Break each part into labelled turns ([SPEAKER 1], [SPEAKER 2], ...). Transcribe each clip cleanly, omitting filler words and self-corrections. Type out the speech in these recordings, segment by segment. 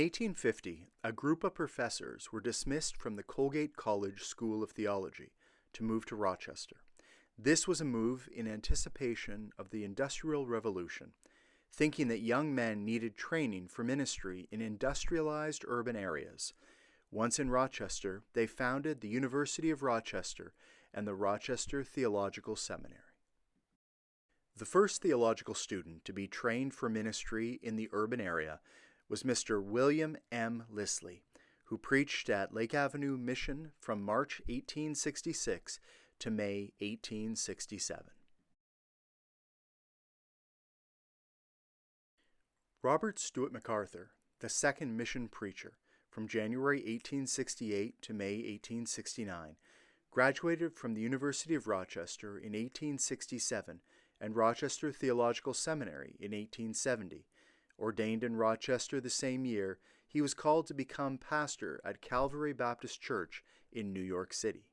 [SPEAKER 1] 1850, a group of professors were dismissed from the Colgate College School of Theology to move to Rochester. This was a move in anticipation of the Industrial Revolution, thinking that young men needed training for ministry in industrialized urban areas. Once in Rochester, they founded the University of Rochester and the Rochester Theological Seminary. The first theological student to be trained for ministry in the urban area was Mr. William M. Lisley, who preached at Lake Avenue Mission from March 1866 to May 1867. Robert Stewart MacArthur, the second mission preacher, from January 1868 to May 1869, graduated from the University of Rochester in 1867 and Rochester Theological Seminary in 1870. Ordained in Rochester the same year, he was called to become pastor at Calvary Baptist Church in New York City.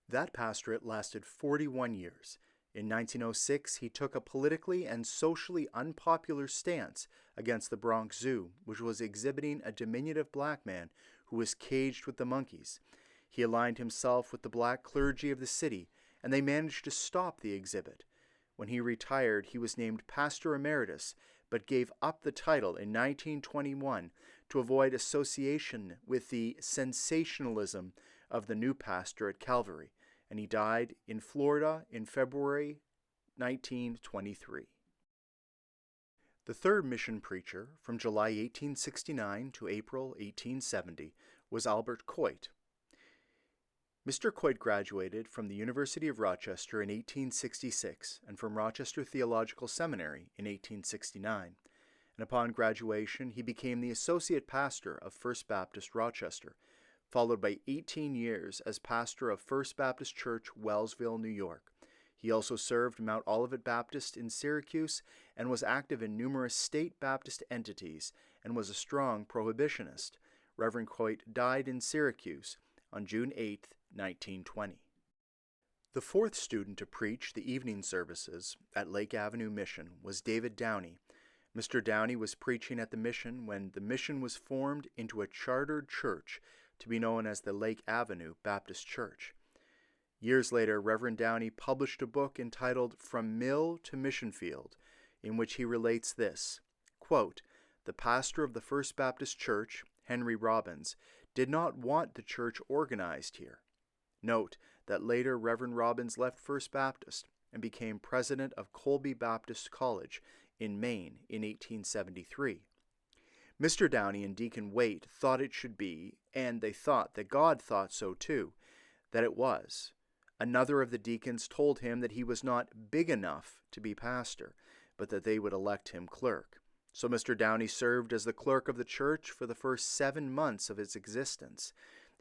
[SPEAKER 1] That pastorate lasted 41 years. In 1906, he took a politically and socially unpopular stance against the Bronx Zoo, which was exhibiting a diminutive black man who was caged with the monkeys. He aligned himself with the black clergy of the city, and they managed to stop the exhibit. When he retired, he was named Pastor Emeritus, but gave up the title in 1921 to avoid association with the sensationalism of the new pastor at Calvary, and he died in Florida in February 1923. The third mission preacher, from July 1869 to April 1870, was Albert Coit. Mr. Coit graduated from the University of Rochester in 1866 and from Rochester Theological Seminary in 1869, and upon graduation he became the associate pastor of First Baptist Rochester, followed by 18 years as pastor of First Baptist Church, Wellsville, New York. He also served Mount Olivet Baptist in Syracuse and was active in numerous state Baptist entities and was a strong prohibitionist. Reverend Coit died in Syracuse on June 8, 1920. The fourth student to preach the evening services at Lake Avenue Mission was David Downey. Mr. Downey was preaching at the mission when the mission was formed into a chartered church to be known as the Lake Avenue Baptist Church. Years later, Reverend Downey published a book entitled From Mill to Mission Field, in which he relates this, quote, "The pastor of the First Baptist Church, Henry Robbins, did not want the church organized here. Note that later Reverend Robbins left First Baptist and became president of Colby Baptist College in Maine in 1873. Mr. Downey and Deacon Waite thought it should be, and they thought that God thought so too, that it was. Another of the deacons told him that he was not big enough to be pastor, but that they would elect him clerk. So Mr. Downey served as the clerk of the church for the first 7 months of its existence.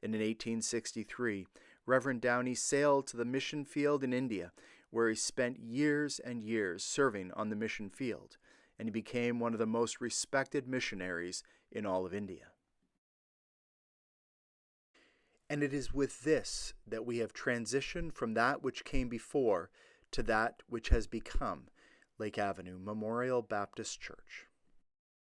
[SPEAKER 1] And in 1863, Reverend Downey sailed to the mission field in India, where he spent years and years serving on the mission field, and he became one of the most respected missionaries in all of India. And it is with this that we have transitioned from that which came before to that which has become Lake Avenue Memorial Baptist Church.